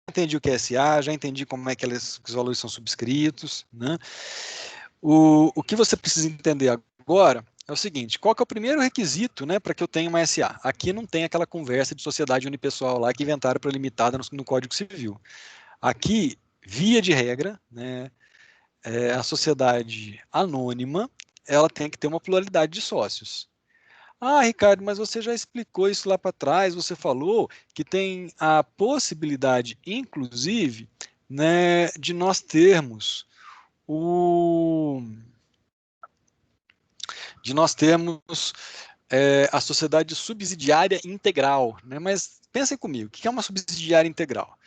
entendi o que é SA, já entendi como é que os valores são subscritos, né? O que você precisa entender agora é o seguinte, qual que é o primeiro requisito, né, para que eu tenha uma SA? Aqui não tem aquela conversa de sociedade unipessoal lá que inventaram para limitada no Código Civil. Aqui, via de regra, né, a sociedade anônima, ela tem que ter uma pluralidade de sócios. Ah, Ricardo, mas você já explicou isso lá para trás, você falou que tem a possibilidade, inclusive, né, de nós termos o de nós termos a sociedade subsidiária integral, né? Mas pensem comigo, o que é uma subsidiária integral?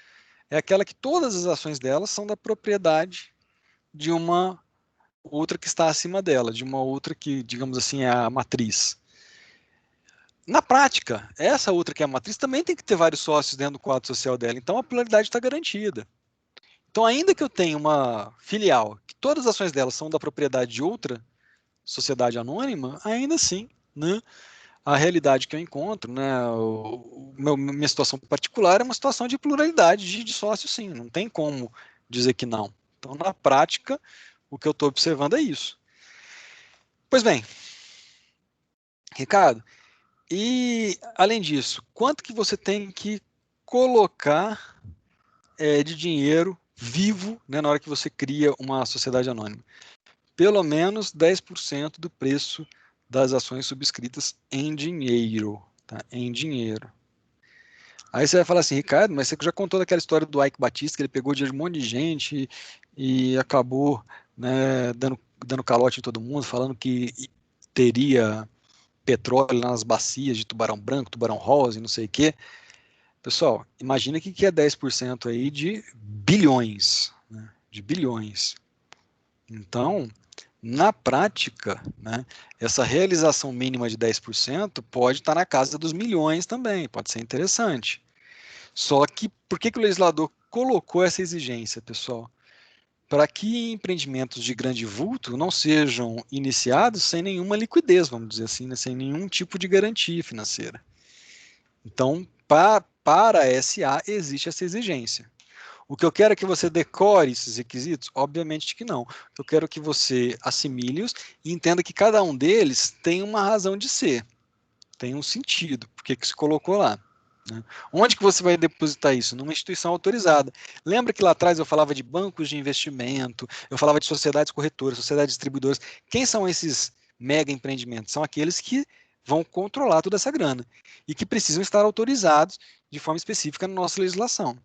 É aquela que todas as ações dela são da propriedade de uma outra que está acima dela, de uma outra que, digamos assim, é a matriz. Na prática, essa outra que é a matriz também tem que ter vários sócios dentro do quadro social dela, então a pluralidade está garantida. Então, ainda que eu tenha uma filial, que todas as ações dela são da propriedade de outra sociedade anônima, ainda assim, né, a realidade que eu encontro, né, minha situação particular é uma situação de pluralidade de sócios, sim, não tem como dizer que não. Então, na prática, o que eu estou observando é isso. Pois bem, Ricardo, e além disso, quanto que você tem que colocar de dinheiro vivo, né, na hora que você cria uma sociedade anônima? Pelo menos 10% do preço das ações subscritas em dinheiro, tá? Em dinheiro. Aí você vai falar assim, Ricardo, mas você já contou daquela história do Ike Batista, que ele pegou dinheiro de um monte de gente e acabou, né, dando calote em todo mundo, falando que teria petróleo nas bacias de tubarão branco, tubarão rosa e não sei o quê. Pessoal, imagina que é 10% aí de bilhões, né, de bilhões. Então, na prática, né, essa realização mínima de 10% pode estar na casa dos milhões também, pode ser interessante. Só que por que o legislador colocou essa exigência, pessoal? Para que empreendimentos de grande vulto não sejam iniciados sem nenhuma liquidez, vamos dizer assim, né, sem nenhum tipo de garantia financeira. Então, para a SA existe essa exigência. O que eu quero é que você decore esses requisitos? Obviamente que não. Eu quero que você assimile-os e entenda que cada um deles tem uma razão de ser, tem um sentido, porque que se colocou lá. Né? Onde que você vai depositar isso? Numa instituição autorizada. Lembra que lá atrás eu falava de bancos de investimento, eu falava de sociedades corretoras, sociedades distribuidoras. Quem são esses mega empreendimentos? São aqueles que vão controlar toda essa grana e que precisam estar autorizados de forma específica na nossa legislação.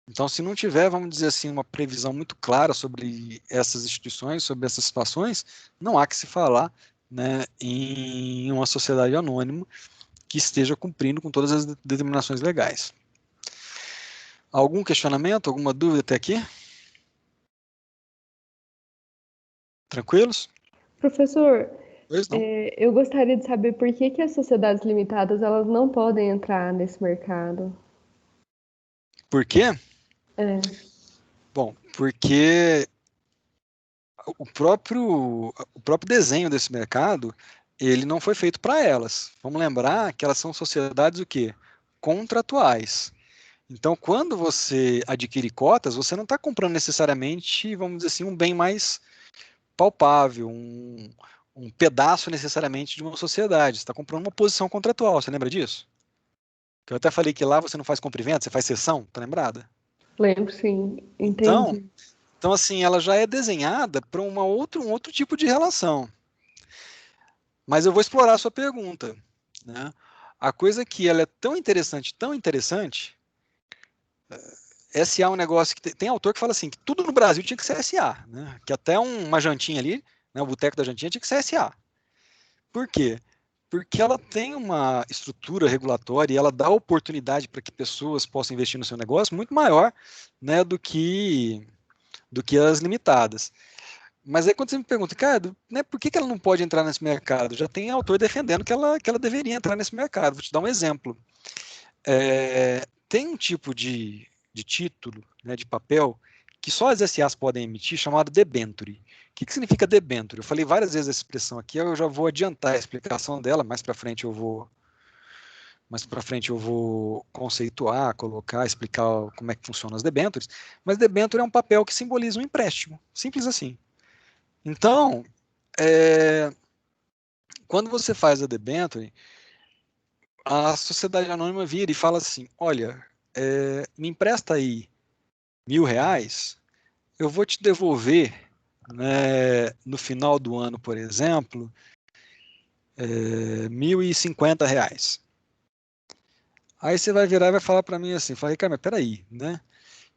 Então, se não tiver, vamos dizer assim, uma previsão muito clara sobre essas instituições, sobre essas situações, não há que se falar, né, em uma sociedade anônima que esteja cumprindo com todas as determinações legais. Algum questionamento, alguma dúvida até aqui? Tranquilos? Professor, Pois não. eu gostaria de saber por que as sociedades limitadas elas não podem entrar nesse mercado. Por quê? É, Bom, porque o próprio desenho desse mercado, ele não foi feito para elas. Vamos lembrar que elas são sociedades o quê? Contratuais. Então, quando você adquire cotas, você não está comprando necessariamente, vamos dizer assim, um bem mais palpável, um pedaço necessariamente de uma sociedade. Você está comprando uma posição contratual, você lembra disso? Que eu até falei que lá você não faz compra e venda, você faz cessão, tá lembrada? lembro, sim, Então, entendi. então assim, ela já é desenhada para um outro tipo de relação. Mas eu vou explorar a sua pergunta, né? A coisa que ela é tão interessante, SA é um negócio que tem autor que fala assim, que tudo no Brasil tinha que ser SA, né? Que até uma jantinha ali, né, o boteco da jantinha tinha que ser SA. Por quê? Porque ela tem uma estrutura regulatória e ela dá oportunidade para que pessoas possam investir no seu negócio muito maior, né, do que as limitadas. Mas aí quando você me pergunta, cara, né, por que ela não pode entrar nesse mercado? Já tem autor defendendo que ela deveria entrar nesse mercado. Vou te dar um exemplo. Tem um tipo de título, né, de papel, que só as SAs podem emitir, chamado debenture. O que significa debenture? Eu falei várias vezes essa expressão aqui, eu já vou adiantar a explicação dela, mais para frente eu vou mais para frente eu vou conceituar, colocar, explicar como é que funcionam as debêntures, mas debênture é um papel que simboliza um empréstimo, simples assim. Então, quando você faz a debênture, a sociedade anônima vira e fala assim, olha, me empresta aí R$ 1.000, eu vou te devolver, né, no final do ano, por exemplo, R$ 1.050. Aí você vai virar e vai falar para mim assim, fala, Ricardo, mas peraí, né?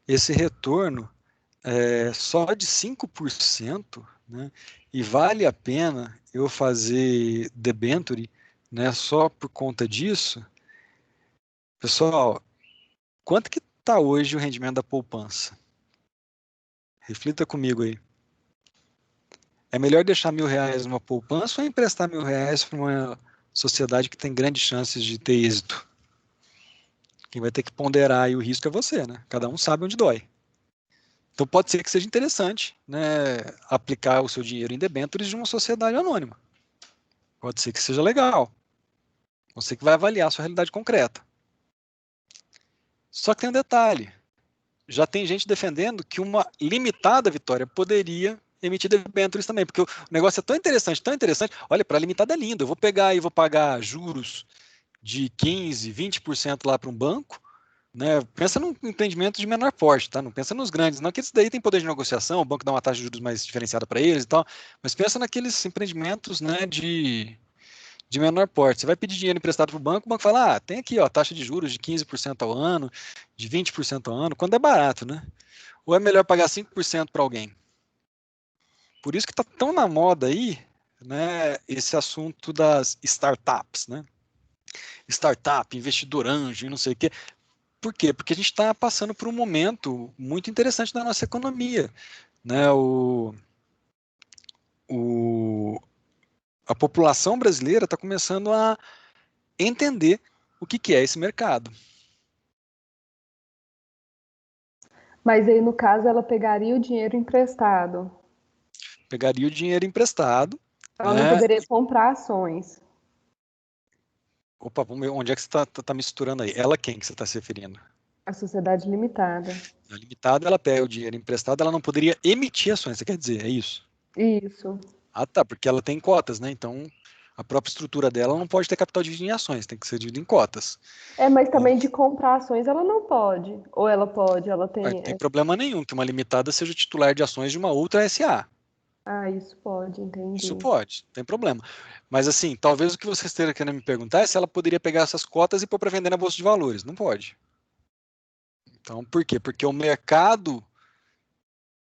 Esse retorno é só de 5%, né? E vale a pena eu fazer debenture, né, só por conta disso? Pessoal, quanto que está hoje o rendimento da poupança? Reflita comigo aí. É melhor deixar R$ 1.000 numa poupança ou emprestar R$ 1.000 para uma sociedade que tem grandes chances de ter êxito? Quem vai ter que ponderar aí o risco é você, né? Cada um sabe onde dói. Então pode ser que seja interessante, né, aplicar o seu dinheiro em debêntures de uma sociedade anônima. Pode ser que seja legal. Você que vai avaliar a sua realidade concreta. Só que tem um detalhe. Já tem gente defendendo que uma limitada Vitória poderia emitir debêntures também, porque o negócio é tão interessante, tão interessante. Olha, para a limitada é lindo. Eu vou pegar e vou pagar juros de 15, 20% lá para um banco, né? Pensa num empreendimento de menor porte, tá? Não pensa nos grandes, não, que esses daí tem poder de negociação, o banco dá uma taxa de juros mais diferenciada para eles e tal, mas pensa naqueles empreendimentos, né, de menor porte. Você vai pedir dinheiro emprestado para o banco fala, tem aqui, ó, taxa de juros de 15% ao ano, de 20% ao ano, quando é barato, né? Ou é melhor pagar 5% para alguém? Por isso que está tão na moda aí, né, esse assunto das startups, né? Startup, investidor anjo e não sei o quê. Por quê? Porque a gente está passando por um momento muito interessante da nossa economia, né? O, a população brasileira está começando a entender o que é esse mercado. Mas aí, no caso, ela pegaria o dinheiro emprestado. Pegaria o dinheiro emprestado, Ela não né? poderia comprar ações. Opa, vamos ver onde é que você está misturando aí. Ela quem que você está se referindo? A sociedade limitada. A limitada, ela pega o dinheiro emprestado, ela não poderia emitir ações, você quer dizer, é isso? Isso. Ah, tá, porque ela tem cotas, né? Então, a própria estrutura dela não pode ter capital dividido em ações, tem que ser dividido em cotas. Mas É, também de comprar ações ela não pode. Ou ela pode, ela não tem. tem problema nenhum que uma limitada seja titular de ações de uma outra SA. Ah, isso pode, Isso entendi. pode, não tem problema. Mas assim, talvez o que você esteja querendo me perguntar é se ela poderia pegar essas cotas e pôr para vender na Bolsa de Valores. Não pode. Então, por quê? Porque o mercado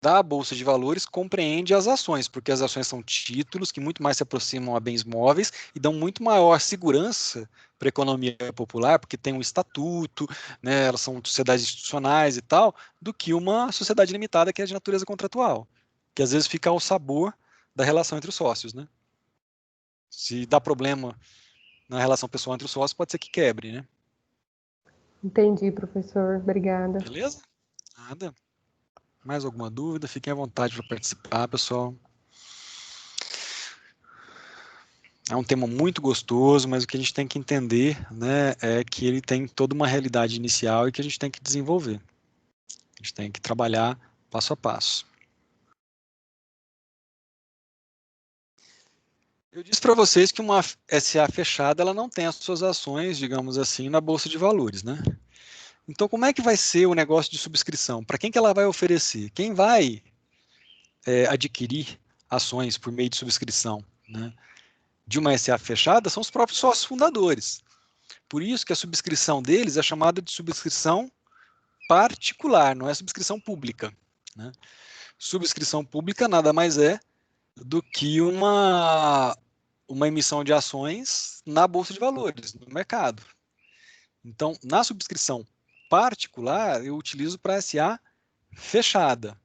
da Bolsa de Valores compreende as ações, porque as ações são títulos que muito mais se aproximam a bens móveis e dão muito maior segurança para a economia popular, porque tem um estatuto, né, elas são sociedades institucionais e tal, do que uma sociedade limitada que é de natureza contratual, que às vezes fica ao sabor da relação entre os sócios, né? Se dá problema na relação pessoal entre os sócios, pode ser que quebre, né? Entendi, professor. Obrigada. Beleza? Nada. Mais alguma dúvida? Fiquem à vontade para participar, pessoal. É um tema muito gostoso, mas o que a gente tem que entender, né, é que ele tem toda uma realidade inicial e que a gente tem que desenvolver. A gente tem que trabalhar passo a passo. Eu disse para vocês que uma SA fechada ela não tem as suas ações, digamos assim, na bolsa de valores, né? Então, como é que vai ser o negócio de subscrição? Para quem que ela vai oferecer? Quem vai adquirir ações por meio de subscrição, né, de uma SA fechada são os próprios sócios fundadores. Por isso que a subscrição deles é chamada de subscrição particular, não é subscrição pública, né? Subscrição pública nada mais é do que uma emissão de ações na Bolsa de Valores, no mercado. Então, na subscrição particular, eu utilizo para SA fechada.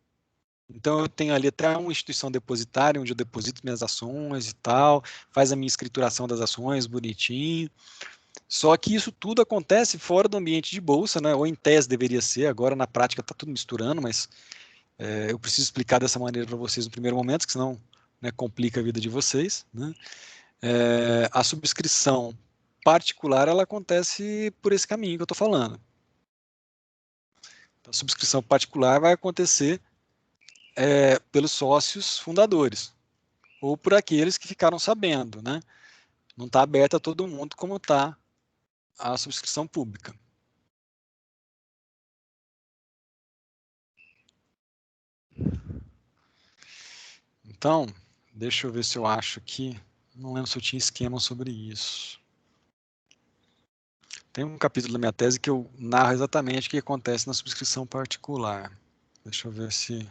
Então, eu tenho ali até uma instituição depositária, onde eu deposito minhas ações e tal, faz a minha escrituração das ações bonitinho. Só que isso tudo acontece fora do ambiente de bolsa, né? Ou em tese deveria ser, agora na prática está tudo misturando, mas eu preciso explicar dessa maneira para vocês no primeiro momento, que senão, né, complica a vida de vocês, né? A subscrição particular, ela acontece por esse caminho que eu estou falando. A subscrição particular vai acontecer pelos sócios fundadores, ou por aqueles que ficaram sabendo, né? Não está aberta a todo mundo como está a subscrição pública. Então, deixa eu ver se eu acho aqui. Não lembro se eu tinha esquema sobre isso. Tem um capítulo da minha tese que eu narro exatamente o que acontece na subscrição particular. Deixa eu ver se...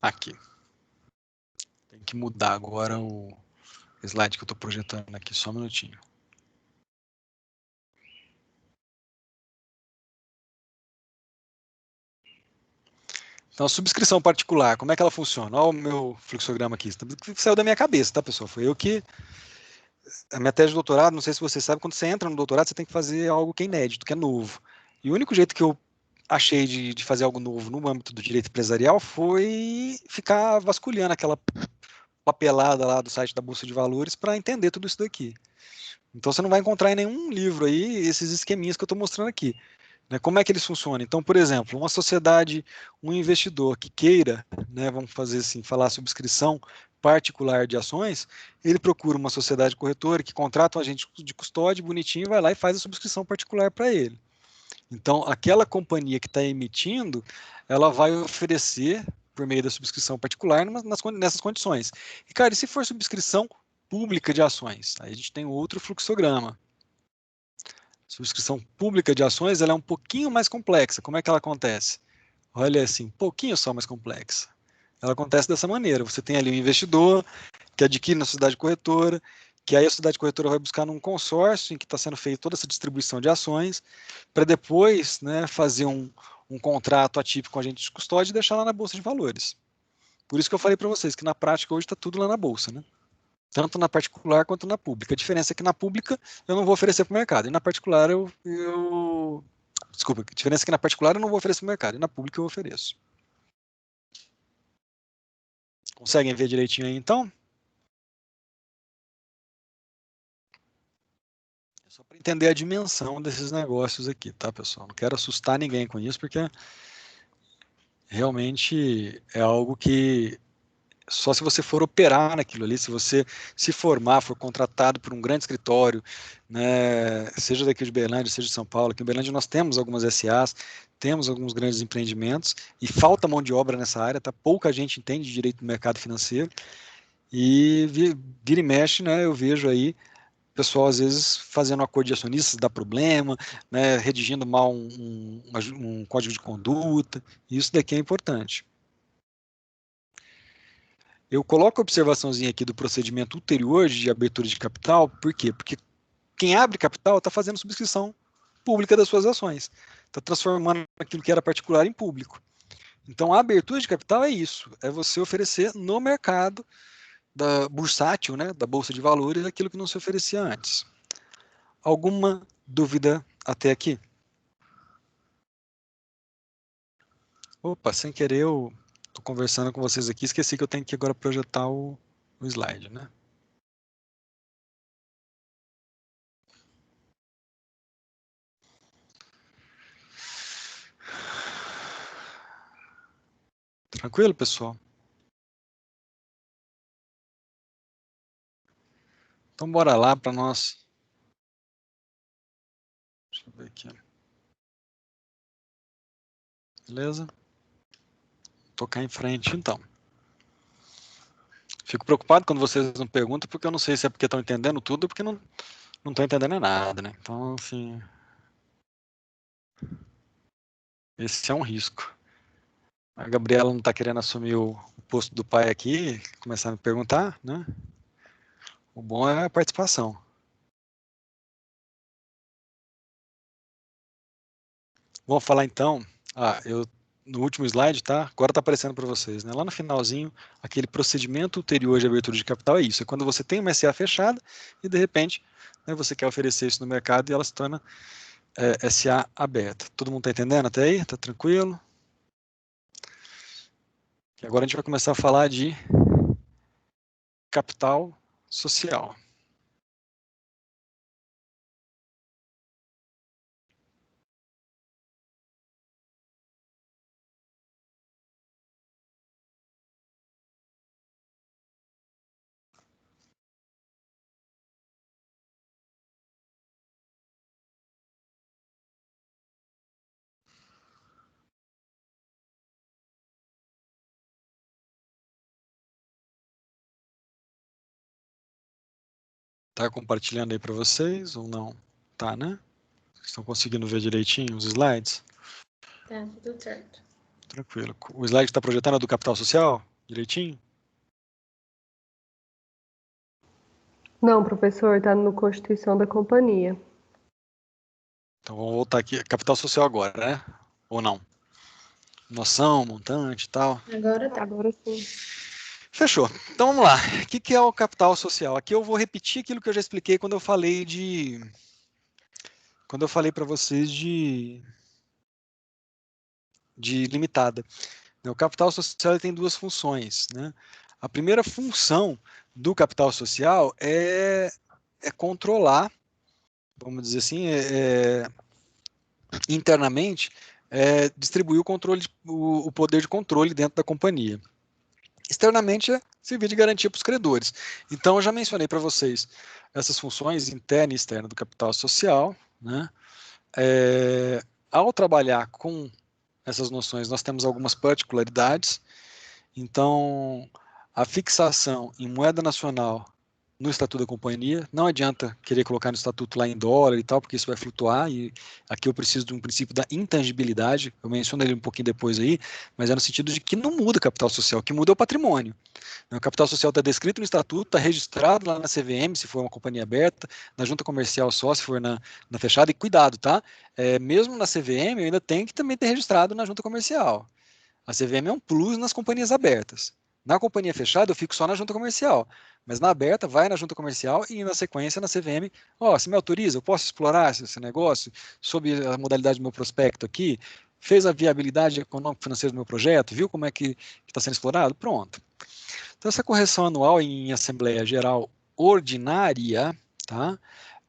Aqui. Tem que mudar agora o slide que eu estou projetando aqui, só um minutinho. Então, a subscrição particular, como é que ela funciona? Olha o meu fluxograma aqui. Saiu da minha cabeça, tá, pessoal? Foi eu que... A minha tese de doutorado, não sei se você sabe, quando você entra no doutorado, você tem que fazer algo que é inédito, que é novo. E o único jeito que eu achei de fazer algo novo no âmbito do direito empresarial foi ficar vasculhando aquela papelada lá do site da Bolsa de Valores para entender tudo isso daqui. Então você não vai encontrar em nenhum livro aí esses esqueminhas que eu estou mostrando aqui. Né? Como é que eles funcionam? Então, por exemplo, uma sociedade, um investidor que queira, né, vamos fazer assim, falar subscrição particular de ações, ele procura uma sociedade corretora que contrata um agente de custódia bonitinho, vai lá e faz a subscrição particular para ele. Então, aquela companhia que está emitindo, ela vai oferecer, por meio da subscrição particular, nessas condições. E, cara, e se for subscrição pública de ações? Aí a gente tem outro fluxograma. Subscrição pública de ações, ela é um pouquinho mais complexa. Como é que ela acontece? Olha assim, um pouquinho só mais complexa. Ela acontece dessa maneira. Você tem ali um investidor que adquire na sociedade corretora, que aí a sociedade corretora vai buscar num consórcio em que está sendo feita toda essa distribuição de ações, para depois, né, fazer um contrato atípico com a agente de custódia e deixar lá na Bolsa de Valores. Por isso que eu falei para vocês que na prática hoje está tudo lá na Bolsa, né? Tanto na particular quanto na pública. A diferença é que na pública eu não vou oferecer para o mercado, e na particular Desculpa, a diferença é que na particular eu não vou oferecer para o mercado, e na pública eu ofereço. Conseguem ver direitinho aí, então? É só para entender a dimensão desses negócios aqui, tá, pessoal? Não quero assustar ninguém com isso, porque realmente é algo que só se você for operar naquilo ali, se você se formar, for contratado por um grande escritório, né, seja daqui de Berlândia, seja de São Paulo. Aqui em Berlândia nós temos algumas SAs, temos alguns grandes empreendimentos e falta mão de obra nessa área, tá? Pouca gente entende de direito do mercado financeiro e vira e mexe, né, eu vejo aí o pessoal às vezes fazendo um acordo de acionistas dá problema, né, redigindo mal um código de conduta, isso daqui é importante. Eu coloco a observaçãozinha aqui do procedimento ulterior de abertura de capital, por quê? Porque quem abre capital está fazendo subscrição pública das suas ações, está transformando aquilo que era particular em público. Então, a abertura de capital é isso, é você oferecer no mercado da bursátil, né, da Bolsa de Valores, aquilo que não se oferecia antes. Alguma dúvida até aqui? Opa, sem querer eu estou conversando com vocês aqui, esqueci que eu tenho que agora projetar o slide, né? Tranquilo, pessoal? Então, bora lá para nós. Deixa eu ver aqui. Beleza? Tocar em frente, então. Fico preocupado quando vocês não perguntam, porque eu não sei se é porque estão entendendo tudo ou porque não estão entendendo nada, né? Então, assim, esse é um risco. A Gabriela não está querendo assumir o posto do pai aqui, começar a me perguntar, né? O bom é a participação. Vamos falar então. No último slide, tá? Agora está aparecendo para vocês, né? Lá no finalzinho, aquele procedimento ulterior de abertura de capital é isso. É quando você tem uma SA fechada e de repente, né, você quer oferecer isso no mercado e ela se torna SA aberta. Todo mundo está entendendo até aí? Tá tranquilo? E agora a gente vai começar a falar de capital social. Tá compartilhando aí para vocês ou não? Tá, né? Estão conseguindo ver direitinho os slides? Tá, tudo certo. Tranquilo. O slide está projetando a do capital social? Direitinho? Não, professor, está no Constituição da Companhia. Então vamos voltar aqui. Capital social agora, né? Ou não? Noção, montante e tal. Agora tá. Agora sim. Fechou. Então vamos lá. O que é o capital social? Aqui eu vou repetir aquilo que eu já expliquei quando eu falei para vocês de limitada. O capital social tem duas funções, né? A primeira função do capital social é controlar, vamos dizer assim, internamente, distribuir o controle, o poder de controle dentro da companhia. Externamente é servir de garantia para os credores. Então, eu já mencionei para vocês essas funções interna e externa do capital social, né? Ao trabalhar com essas noções, nós temos algumas particularidades. Então, a fixação em moeda nacional no estatuto da companhia, não adianta querer colocar no estatuto lá em dólar e tal, porque isso vai flutuar, e aqui eu preciso de um princípio da intangibilidade, eu menciono ele um pouquinho depois aí, mas é no sentido de que não muda o capital social, o que muda é o patrimônio. O capital social está descrito no estatuto, está registrado lá na CVM, se for uma companhia aberta, na junta comercial só, se for na fechada, e cuidado, tá? Mesmo na CVM, eu ainda tenho que também ter registrado na junta comercial. A CVM é um plus nas companhias abertas. Na companhia fechada, eu fico só na junta comercial. Mas na aberta, vai na junta comercial e na sequência na CVM. Ó, se me autoriza, eu posso explorar esse negócio sob a modalidade do meu prospecto aqui? Fez a viabilidade econômico-financeira do meu projeto? Viu como é que está sendo explorado? Pronto. Então, essa correção anual em Assembleia Geral Ordinária, tá?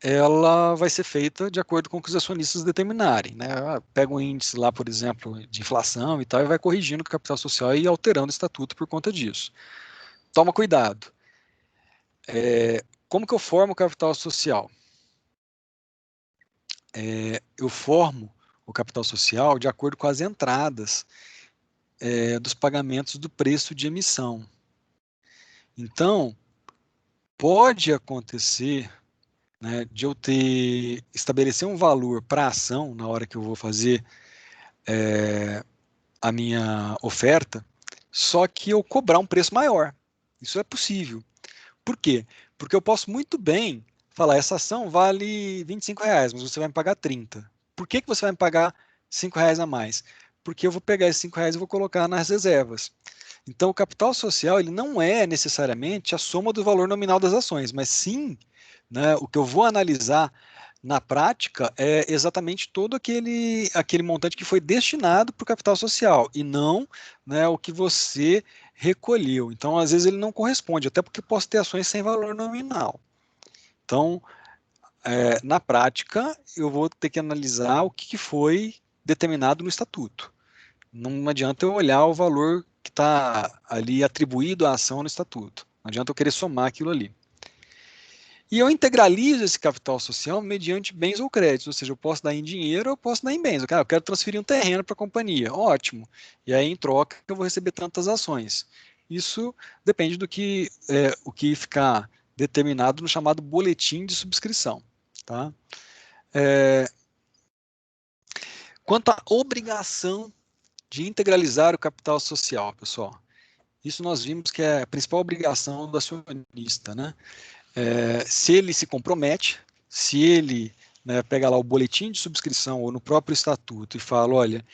Ela vai ser feita de acordo com o que os acionistas determinarem, né? Pega um índice lá, por exemplo, de inflação e tal, e vai corrigindo o capital social e alterando o estatuto por conta disso. Toma cuidado. Como que eu formo o capital social? Eu formo o capital social de acordo com as entradas dos pagamentos do preço de emissão. Então, pode acontecer, né, de eu estabelecer um valor para a ação na hora que eu vou fazer a minha oferta, só que eu cobrar um preço maior. Isso é possível. Por quê? Porque eu posso muito bem falar, essa ação vale R$ 25, mas você vai me pagar 30. Por que você vai me pagar R$ 5 a mais? Porque eu vou pegar esses R$ 5 e vou colocar nas reservas. Então, o capital social ele não é necessariamente a soma do valor nominal das ações, mas sim, né, o que eu vou analisar na prática é exatamente todo aquele montante que foi destinado para o capital social e não, né, o que você recolheu. Então, às vezes, ele não corresponde, até porque posso ter ações sem valor nominal. Então, na prática, eu vou ter que analisar o que foi determinado no estatuto. Não adianta eu olhar o valor que está ali atribuído à ação no estatuto. Não adianta eu querer somar aquilo ali. E eu integralizo esse capital social mediante bens ou créditos, ou seja, eu posso dar em dinheiro ou eu posso dar em bens. Eu quero transferir um terreno para a companhia, ótimo. E aí, em troca, eu vou receber tantas ações. Isso depende do que, o que ficar determinado no chamado boletim de subscrição. Tá? Quanto à obrigação de integralizar o capital social, pessoal, isso nós vimos que é a principal obrigação do acionista, né? Se ele se compromete, se ele, né, pega lá o boletim de subscrição ou no próprio estatuto e fala, olha,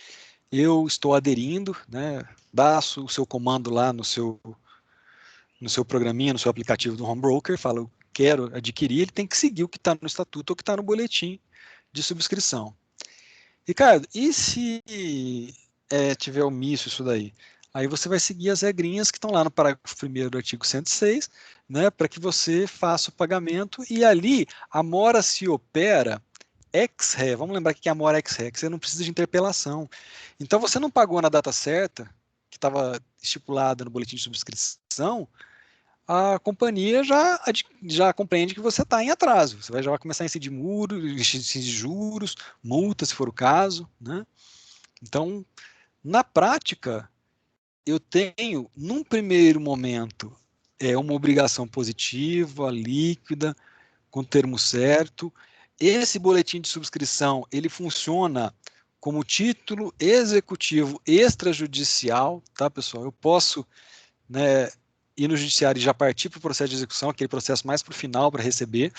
eu estou aderindo, né, dá o seu comando lá no seu programinha, no seu aplicativo do home broker, fala, eu quero adquirir, ele tem que seguir o que está no estatuto ou o que está no boletim de subscrição. Ricardo, e se tiver omisso isso daí? Aí você vai seguir as regrinhas que estão lá no parágrafo 1º do artigo 106, né, para que você faça o pagamento, e ali a mora se opera ex ré. Vamos lembrar que é a mora ex ré, que você não precisa de interpelação. Então, você não pagou na data certa, que estava estipulada no boletim de subscrição, a companhia já compreende que você está em atraso. Você já vai começar a incidir juros, multa, se for o caso, né? Então, na prática, eu tenho, num primeiro momento, uma obrigação positiva, líquida, com o termo certo. Esse boletim de subscrição, ele funciona como título executivo extrajudicial, tá, pessoal? Eu posso, né, ir no judiciário e já partir para o processo de execução, aquele processo mais para o final para receber,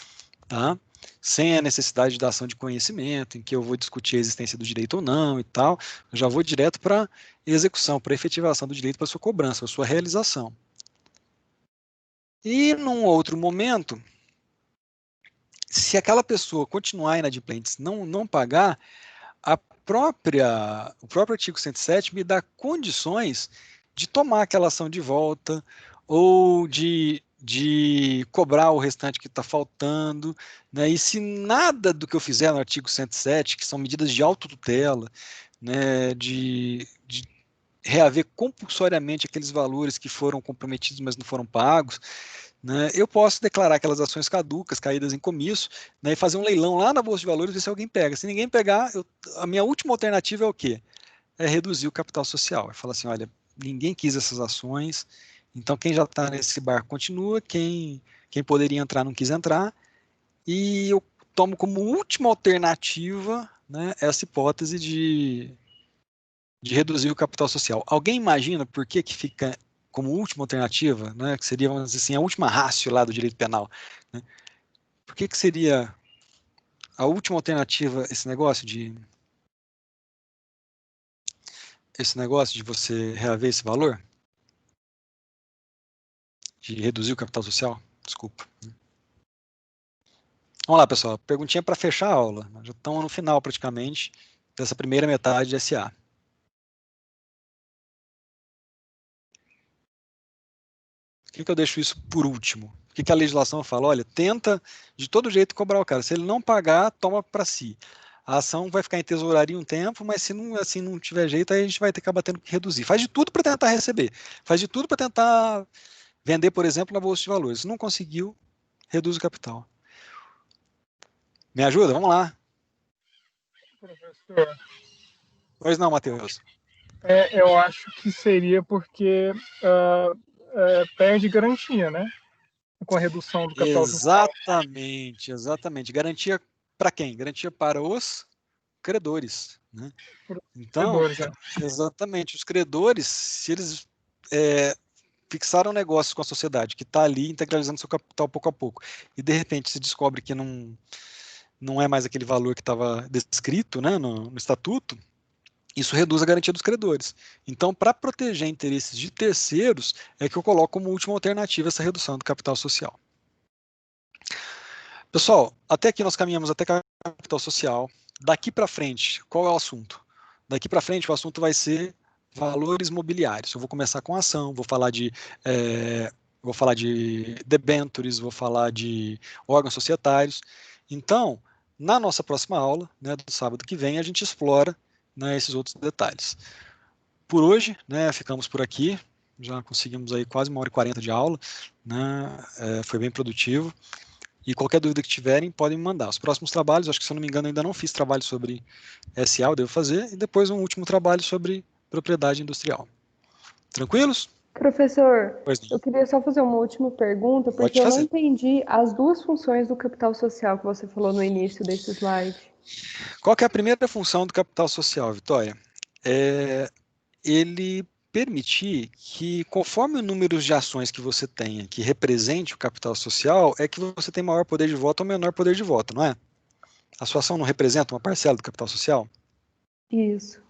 tá? Sem a necessidade da ação de conhecimento, em que eu vou discutir a existência do direito ou não e tal, eu já vou direto para execução, para efetivação do direito, para sua cobrança, para sua realização. E num outro momento, se aquela pessoa continuar inadimplente, não pagar, o próprio artigo 107 me dá condições de tomar aquela ação de volta ou de cobrar o restante que está faltando, né? E se nada do que eu fizer no artigo 107, que são medidas de autotutela, né, de reaver compulsoriamente aqueles valores que foram comprometidos, mas não foram pagos, né, eu posso declarar aquelas ações caducas, caídas em comício, né, e fazer um leilão lá na Bolsa de Valores e ver se alguém pega. Se ninguém pegar, a minha última alternativa é o quê? É reduzir o capital social. É falar assim, olha, ninguém quis essas ações, então quem já está nesse barco continua, quem poderia entrar não quis entrar, e eu tomo como última alternativa, né, essa hipótese de reduzir o capital social. Alguém imagina por que fica como última alternativa, né, que seria, vamos dizer assim, a última ratio lá do direito penal, né? Por que seria a última alternativa esse negócio de você reaver esse valor? De reduzir o capital social? Desculpa. Vamos lá, pessoal. Perguntinha para fechar a aula. Nós já estamos no final, praticamente, dessa primeira metade de SA. Por que eu deixo isso por último? Por que a legislação fala? Olha, tenta de todo jeito cobrar o cara. Se ele não pagar, toma para si. A ação vai ficar em tesouraria um tempo, mas se não, assim, não tiver jeito, aí a gente vai ter que acabar tendo que reduzir. Faz de tudo para tentar receber. Faz de tudo para tentar vender, por exemplo, na Bolsa de Valores. Se não conseguiu, reduz o capital. Me ajuda? Vamos lá. Professor, Pois não, Matheus. eu acho que seria porque perde garantia, né? Com a redução do capital social. Exatamente, exatamente. Garantia para quem? Garantia para os credores, né? Então, Credores, né? exatamente, os credores, se eles fixaram negócios com a sociedade que está ali integralizando seu capital pouco a pouco, e de repente se descobre que não é mais aquele valor que estava descrito, né, no estatuto, isso reduz a garantia dos credores. Então, para proteger interesses de terceiros, é que eu coloco como última alternativa essa redução do capital social. Pessoal, até aqui nós caminhamos até capital social. Daqui para frente, qual é o assunto? Daqui para frente, o assunto vai ser valores mobiliários. Eu vou começar com ação, vou falar de debentures, vou falar de órgãos societários. Então, na nossa próxima aula, né, do sábado que vem, a gente explora, né, esses outros detalhes. Por hoje, né, ficamos por aqui. Já conseguimos aí quase 1h40 de aula, né, foi bem produtivo. E qualquer dúvida que tiverem, podem me mandar. Os próximos trabalhos, acho que se eu não me engano, ainda não fiz trabalho sobre SA, eu devo fazer, e depois um último trabalho sobre propriedade industrial. Tranquilos? Professor, Pois não. eu queria só fazer uma última pergunta, porque Pode eu não fazer. entendi as duas funções do capital social que você falou no início desse slide. Qual que é a primeira função do capital social, Vitória? Ele permitir que, conforme o número de ações que você tenha que represente o capital social, é que você tem maior poder de voto ou menor poder de voto, não é? A sua ação não representa uma parcela do capital social? Isso.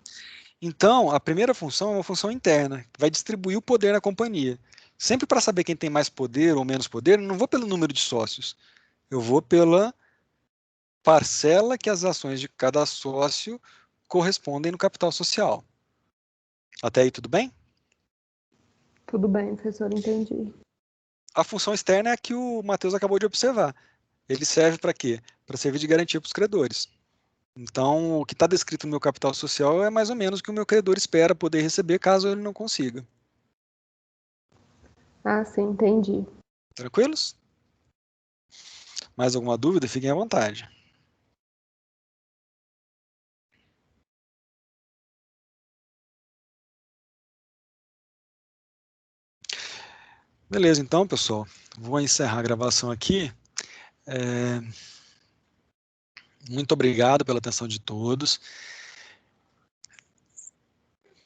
Então, a primeira função é uma função interna, que vai distribuir o poder na companhia. Sempre para saber quem tem mais poder ou menos poder, eu não vou pelo número de sócios, eu vou pela parcela que as ações de cada sócio correspondem no capital social. Até aí tudo bem? Tudo bem, professor, entendi. A função externa é a que o Matheus acabou de observar. Ele serve para quê? Para servir de garantia para os credores. Então, o que está descrito no meu capital social é mais ou menos o que o meu credor espera poder receber caso ele não consiga. Ah, sim, entendi. Tranquilos? Mais alguma dúvida? Fiquem à vontade. Beleza, então, pessoal. Vou encerrar a gravação aqui. Muito obrigado pela atenção de todos.